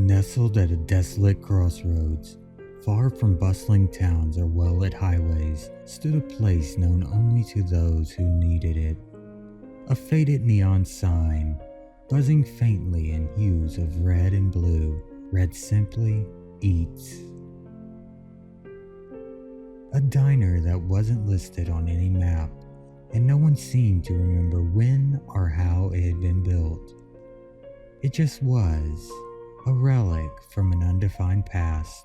Nestled at a desolate crossroads, far from bustling towns or well-lit highways, stood a place known only to those who needed it. A faded neon sign, buzzing faintly in hues of red and blue, read simply, "Eats." A diner that wasn't listed on any map, and no one seemed to remember when or how it had been built. It just was, a relic from an undefined past,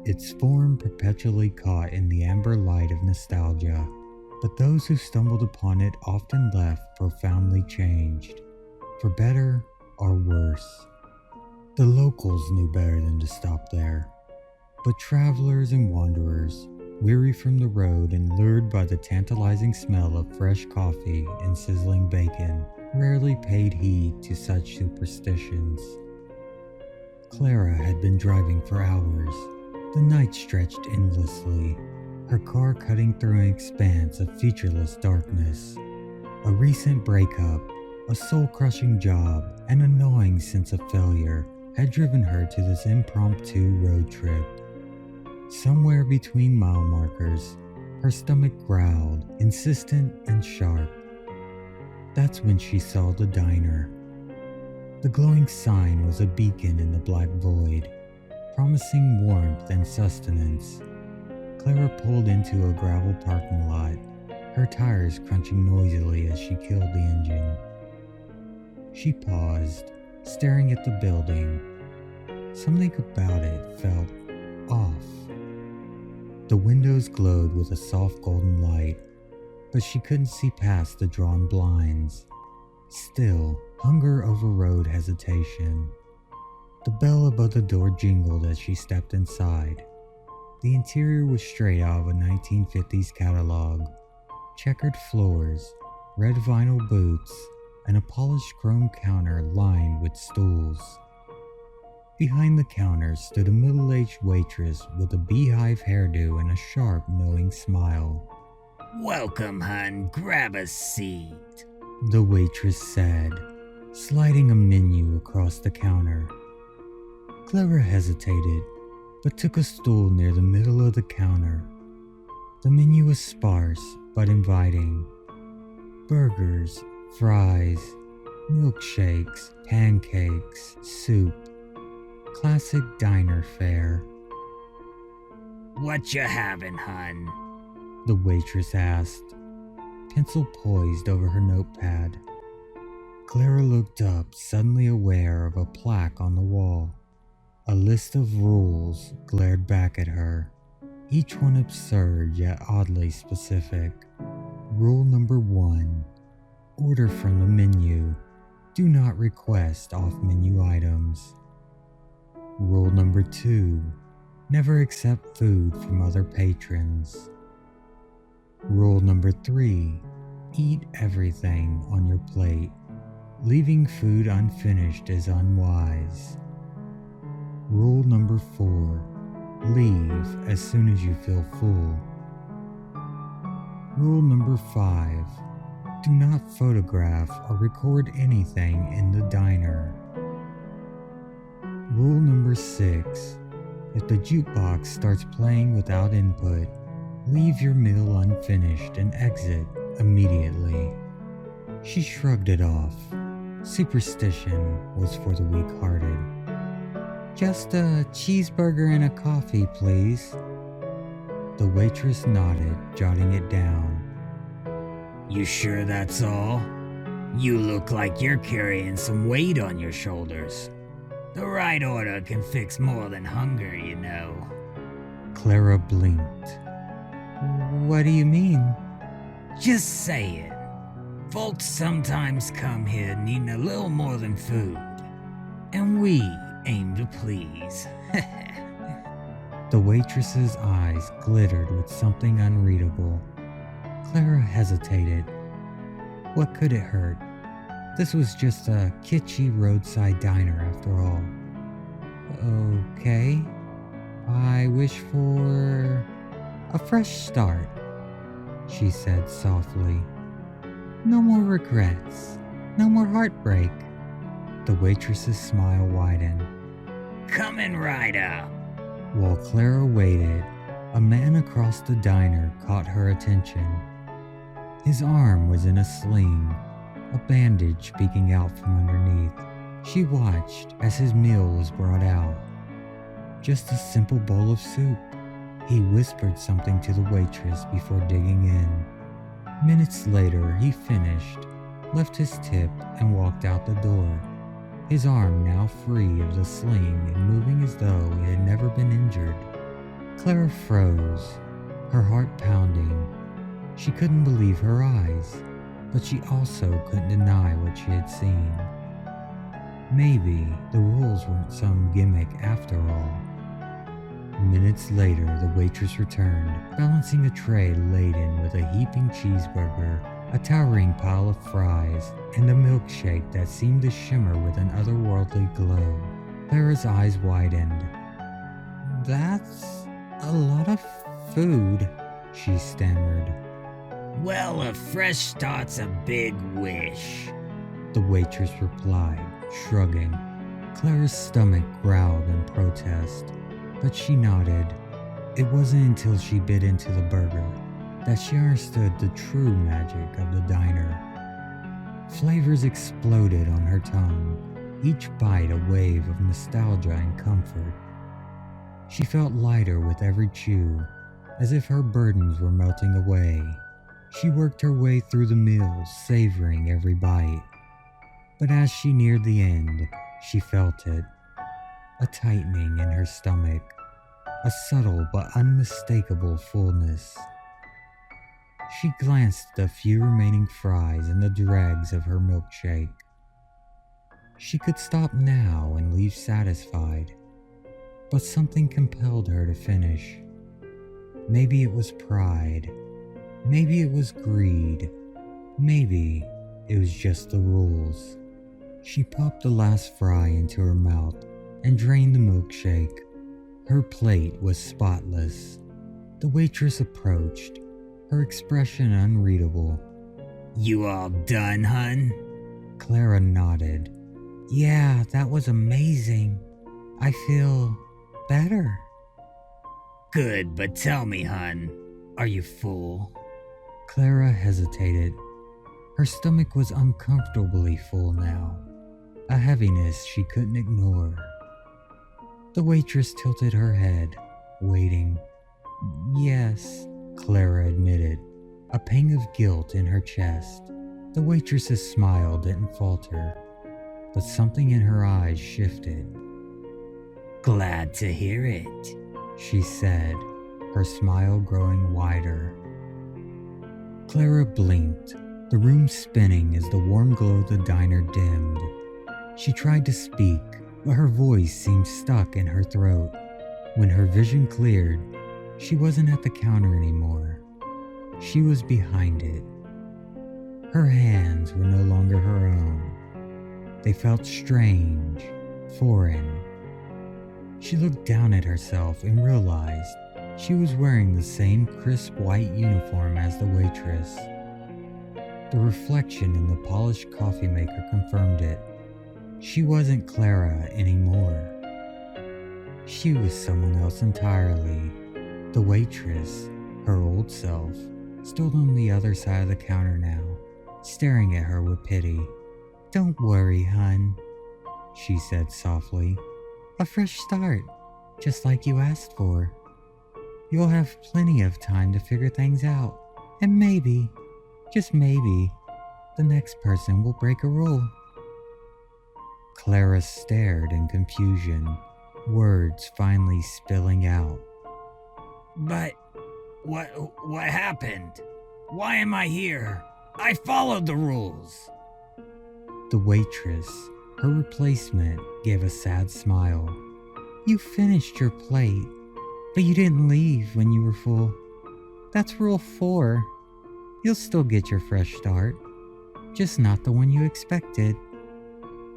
its form perpetually caught in the amber light of nostalgia, but those who stumbled upon it often left profoundly changed, for better or worse. The locals knew better than to stop there, but travelers and wanderers, weary from the road and lured by the tantalizing smell of fresh coffee and sizzling bacon, rarely paid heed to such superstitions. Clara had been driving for hours. The night stretched endlessly, her car cutting through an expanse of featureless darkness. A recent breakup, a soul-crushing job, and a gnawing sense of failure had driven her to this impromptu road trip. Somewhere between mile markers, her stomach growled, insistent and sharp. That's when she saw the diner. The glowing sign was a beacon in the black void, promising warmth and sustenance. Clara pulled into a gravel parking lot, her tires crunching noisily as she killed the engine. She paused, staring at the building. Something about it felt off. The windows glowed with a soft golden light, but she couldn't see past the drawn blinds. Still, hunger overrode hesitation. The bell above the door jingled as she stepped inside. The interior was straight out of a 1950s catalog. Checkered floors, red vinyl boots, and a polished chrome counter lined with stools. Behind the counter stood a middle-aged waitress with a beehive hairdo and a sharp, knowing smile. "Welcome, hun. Grab a seat," the waitress said, sliding a menu across the counter. Clara hesitated, but took a stool near the middle of the counter. The menu was sparse, but inviting. Burgers, fries, milkshakes, pancakes, soup. Classic diner fare. "What you having, hun?" the waitress asked, pencil poised over her notepad. Clara looked up, suddenly aware of a plaque on the wall. A list of rules glared back at her, each one absurd yet oddly specific. Rule number 1. Order from the menu. Do not request off-menu items. Rule number 2. Never accept food from other patrons. Rule number 3. Eat everything on your plate. Leaving food unfinished is unwise. Rule number 4. Leave as soon as you feel full. Rule number 5. Do not photograph or record anything in the diner. Rule number 6. If the jukebox starts playing without input, leave your meal unfinished and exit immediately. She shrugged it off. Superstition was for the weak-hearted. "Just a cheeseburger and a coffee, please." The waitress nodded, jotting it down. "You sure that's all? You look like you're carrying some weight on your shoulders. The right order can fix more than hunger, you know." Clara blinked. "What do you mean?" "Just say it. Folks sometimes come here needing a little more than food, and we aim to please." The waitress's eyes glittered with something unreadable. Clara hesitated. What could it hurt? This was just a kitschy roadside diner after all. "Okay. I wish for a fresh start," she said softly. "No more regrets. No more heartbreak." The waitress's smile widened. coming right up. While Clara waited, a man across the diner caught her attention. His arm was in a sling, a bandage peeking out from underneath. She watched as his meal was brought out. Just a simple bowl of soup. He whispered something to the waitress before digging in. Minutes later, he finished, left his tip, and walked out the door. His arm now free of the sling and moving as though it had never been injured. Clara froze, her heart pounding. She couldn't believe her eyes, but she also couldn't deny what she had seen. Maybe the rules weren't some gimmick after all. Minutes later, the waitress returned, balancing a tray laden with a heaping cheeseburger, a towering pile of fries, and a milkshake that seemed to shimmer with an otherworldly glow. Clara's eyes widened. "That's a lot of food," she stammered. Well, a fresh start's a big wish, The waitress replied, shrugging. Clara's stomach growled in protest, but she nodded. It wasn't until she bit into the burger that she understood the true magic of the diner. Flavors exploded on her tongue, each bite a wave of nostalgia and comfort. She felt lighter with every chew, as if her burdens were melting away. She worked her way through the meal, savoring every bite. But as she neared the end, she felt it. A tightening in her stomach, a subtle but unmistakable fullness. She glanced at the few remaining fries and the dregs of her milkshake. She could stop now and leave satisfied, but something compelled her to finish. Maybe it was pride. Maybe it was greed. Maybe it was just the rules. She popped the last fry into her mouth and drained the milkshake. Her plate was spotless. The waitress approached, her expression unreadable. You all done, hun? Clara nodded. Yeah, that was amazing. I feel better. Good, but tell me, hun, are you full? Clara hesitated. Her stomach was uncomfortably full now, a heaviness she couldn't ignore. The waitress tilted her head, waiting. Yes, Clara admitted, a pang of guilt in her chest. The waitress's smile didn't falter, but something in her eyes shifted. Glad to hear it, she said, her smile growing wider. Clara blinked, the room spinning as the warm glow of the diner dimmed. She tried to speak, but her voice seemed stuck in her throat. When her vision cleared, she wasn't at the counter anymore. She was behind it. Her hands were no longer her own. They felt strange, foreign. She looked down at herself and realized she was wearing the same crisp white uniform as the waitress. The reflection in the polished coffee maker confirmed it. She wasn't Clara anymore. She was someone else entirely. The waitress, her old self, stood on the other side of the counter now, staring at her with pity. Don't worry, hun, she said softly. A fresh start, just like you asked for. You'll have plenty of time to figure things out, and maybe, just maybe, the next person will break a rule. Clara stared in confusion, words finally spilling out. But what happened? Why am I here? I followed the rules. The waitress, her replacement, gave a sad smile. You finished your plate, but you didn't leave when you were full. That's rule 4. You'll still get your fresh start, just not the one you expected.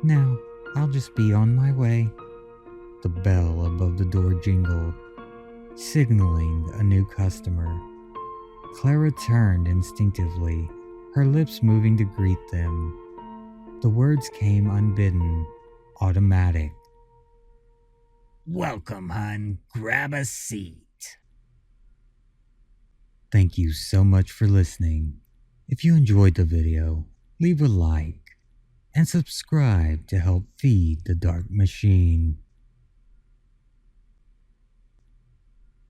Now, I'll just be on my way. The bell above the door jingled, signaling a new customer. Clara turned instinctively, her lips moving to greet them. The words came unbidden, automatic. Welcome, hun. Grab a seat. Thank you so much for listening. If you enjoyed the video, leave a like and subscribe to help feed the dark machine.